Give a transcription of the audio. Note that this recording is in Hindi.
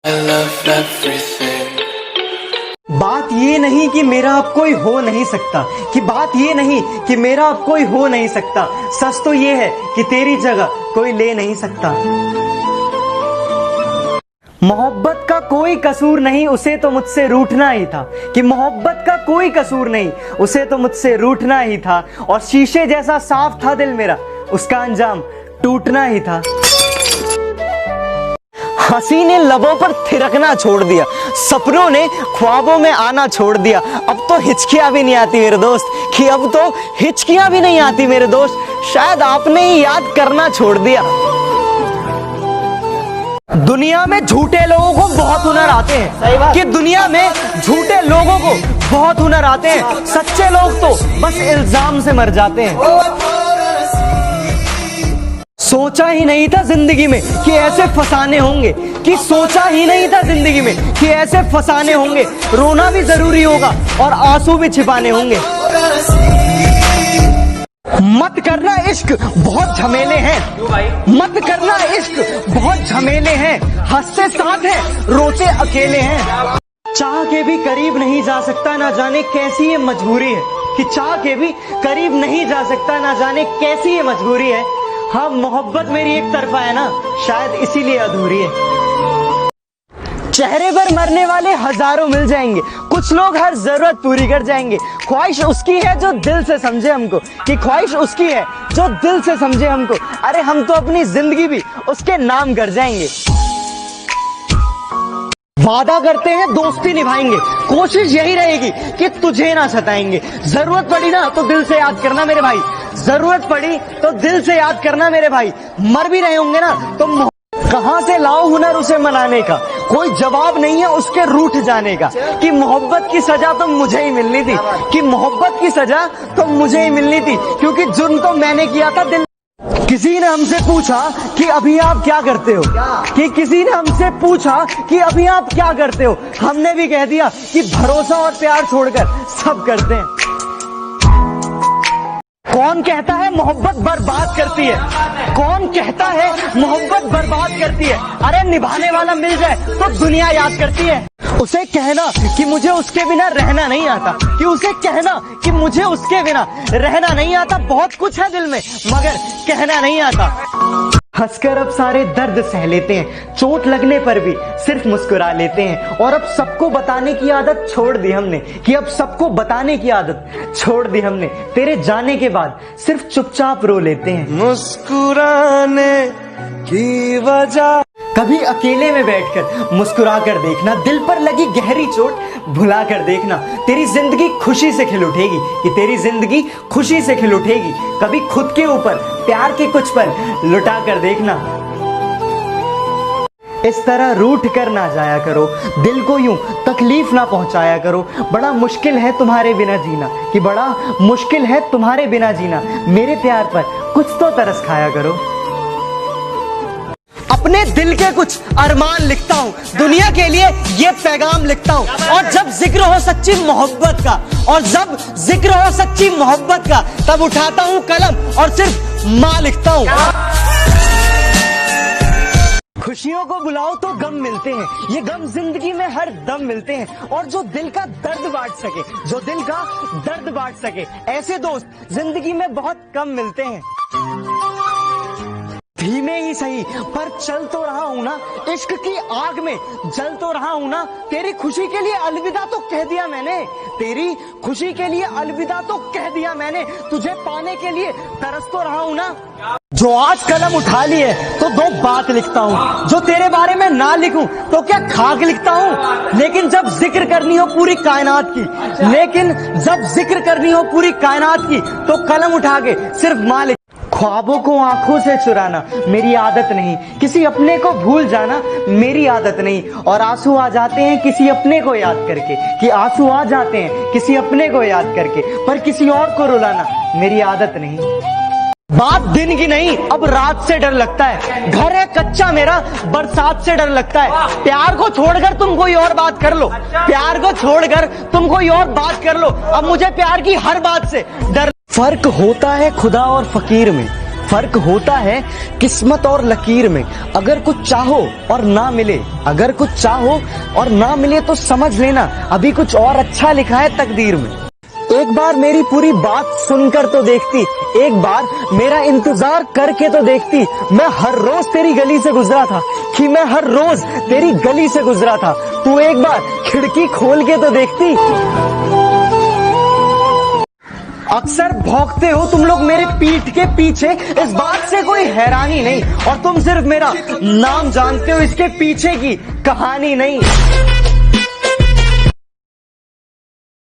I love everything. बात ये नहीं कि मेरा अब कोई हो नहीं सकता, कि बात ये नहीं कि मेरा अब कोई हो नहीं सकता। सच तो ये है कि तेरी जगह कोई ले नहीं सकता। मोहब्बत का कोई कसूर नहीं, उसे तो मुझसे रूठना ही था। कि मोहब्बत का कोई कसूर नहीं, उसे तो मुझसे रूठना ही था। और शीशे जैसा साफ था दिल मेरा, उसका अंजाम टूटना ही था। हंसी ने लबों पर थिरकना छोड़ दिया, सपनों ने ख्वाबों में आना छोड़ दिया। अब तो हिचकियां भी नहीं आती मेरे दोस्त, कि अब तो हिचकियां भी नहीं आती मेरे दोस्त। शायद आपने ही याद करना छोड़ दिया। दुनिया में झूठे लोगों को बहुत हुनर आते हैं, कि दुनिया में झूठे लोगों को बहुत हुनर आते हैं। सच्चे लोग तो बस इल्जाम से मर जाते हैं। सोचा ही नहीं था जिंदगी में कि ऐसे फसाने होंगे, कि सोचा ही नहीं था जिंदगी में कि ऐसे फसाने होंगे। रोना भी जरूरी होगा और आंसू भी छिपाने होंगे। मत करना इश्क बहुत झमेले हैं, मत करना इश्क बहुत झमेले हैं। हंसते साथ है, रोते अकेले हैं। चाह के भी करीब नहीं जा सकता, ना जाने कैसी ये मजबूरी है। कि चाह के भी करीब नहीं जा सकता, ना जाने कैसी ये मजबूरी है। हाँ, मोहब्बत मेरी एक तरफा है ना, शायद इसीलिए अधूरी है। चेहरे पर मरने वाले हजारों मिल जाएंगे, कुछ लोग हर जरूरत पूरी कर जाएंगे। ख्वाहिश उसकी है जो दिल से समझे हमको, कि ख्वाहिश उसकी है जो दिल से समझे हमको। अरे हम तो अपनी जिंदगी भी उसके नाम कर जाएंगे। वादा करते हैं दोस्ती निभाएंगे, कोशिश यही रहेगी कि तुझे ना सताएंगे। जरूरत पड़ी ना तो दिल से याद करना मेरे भाई, जरूरत पड़ी तो दिल से याद करना मेरे भाई। मर भी रहे होंगे ना तो कहां से लाओ हुनर उसे मनाने का, कोई जवाब नहीं है उसके रूठ जाने का। कि मोहब्बत की सजा तो मुझे ही मिलनी थी, कि मोहब्बत की सजा तो मुझे ही मिलनी थी, क्योंकि जुर्म तो मैंने किया था दिल। किसी ने हमसे पूछा कि अभी आप क्या करते हो, कि किसी ने हमसे पूछा कि अभी आप क्या करते हो। हमने भी कह दिया कि भरोसा और प्यार छोड़कर सब करते हैं। कौन कहता है मोहब्बत बर्बाद करती है, कौन कहता है मोहब्बत बर्बाद करती है। अरे निभाने वाला मिल जाए तो दुनिया याद करती है। उसे कहना कि मुझे उसके बिना रहना नहीं आता, कि उसे कहना कि मुझे उसके बिना रहना नहीं आता। बहुत कुछ है दिल में मगर कहना नहीं आता। हंसकर अब सारे दर्द सह लेते हैं, चोट लगने पर भी सिर्फ मुस्कुरा लेते हैं। और अब सबको बताने की आदत छोड़ दी हमने, कि अब सबको बताने की आदत छोड़ दी हमने। तेरे जाने के बाद सिर्फ चुपचाप रो लेते हैं। मुस्कुराने की वजह कभी अकेले में बैठकर मुस्कुरा कर देखना, दिल पर लगी गहरी चोट भुला कर देखना। तेरी जिंदगी खुशी से खिल उठेगी, कि तेरी जिंदगी खुशी से खिल उठेगी। कभी खुद के ऊपर प्यार के कुछ पल लुटा कर देखना। इस तरह रूठ कर ना जाया करो, दिल को यूं तकलीफ ना पहुंचाया करो। बड़ा मुश्किल है तुम्हारे बिना जीना, कि बड़ा मुश्किल है तुम्हारे बिना जीना। मेरे प्यार पर कुछ तो तरस खाया करो। अपने दिल के कुछ अरमान लिखता हूँ, दुनिया के लिए ये पैगाम लिखता हूँ। और जब जिक्र हो सच्ची मोहब्बत का, और जब जिक्र हो सच्ची मोहब्बत का, तब उठाता हूँ कलम और सिर्फ माँ लिखता हूँ। खुशियों को बुलाओ तो गम मिलते हैं, ये गम जिंदगी में हर दम मिलते हैं। और जो दिल का दर्द बांट सके, जो दिल का दर्द बांट सके, ऐसे दोस्त जिंदगी में बहुत कम मिलते हैं। धीमे ही सही पर चल तो रहा हूं ना, इश्क की आग में जल तो रहा हूं ना। तेरी खुशी के लिए अलविदा तो कह दिया मैंने, तेरी खुशी के लिए अलविदा तो कह दिया मैंने। तुझे पाने के लिए तरस तो रहा हूं ना। जो आज कलम उठा ली है तो दो बात लिखता हूँ, जो तेरे बारे में ना लिखूं तो क्या खाक लिखता हूँ। लेकिन जब जिक्र करनी हो पूरी कायनात की, लेकिन जब जिक्र करनी हो पूरी कायनात की, तो कलम उठा के सिर्फ माँ लिख। ख्वाबों को आंखों से चुराना मेरी आदत नहीं, किसी अपने को भूल जाना मेरी आदत नहीं। और आंसू आ जाते हैं किसी अपने को याद करके, कि आंसू आ जाते हैं किसी अपने को याद करके, पर किसी और को रुलाना मेरी आदत नहीं। बात दिन की नहीं अब रात से डर लगता है, घर है कच्चा मेरा बरसात से डर लगता है। प्यार को छोड़कर तुम कोई और बात कर लो, प्यार को छोड़कर तुम कोई और बात कर लो। अब मुझे प्यार की हर बात से डर। फर्क होता है खुदा और फकीर में, फर्क होता है किस्मत और लकीर में। अगर कुछ चाहो और ना मिले, अगर कुछ चाहो और ना मिले तो समझ लेना अभी कुछ और अच्छा लिखा है तकदीर में। एक बार मेरी पूरी बात सुनकर तो देखती, एक बार मेरा इंतजार करके तो देखती। मैं हर रोज तेरी गली से गुजरा था, कि मैं हर रोज तेरी गली से गुजरा था। तू एक बार खिड़की खोल के तो देखती। अक्सर भौंकते हो तुम लोग मेरे पीठ के पीछे, इस बात से कोई हैरानी नहीं, और तुम सिर्फ मेरा नाम जानते हो, इसके पीछे की कहानी नहीं।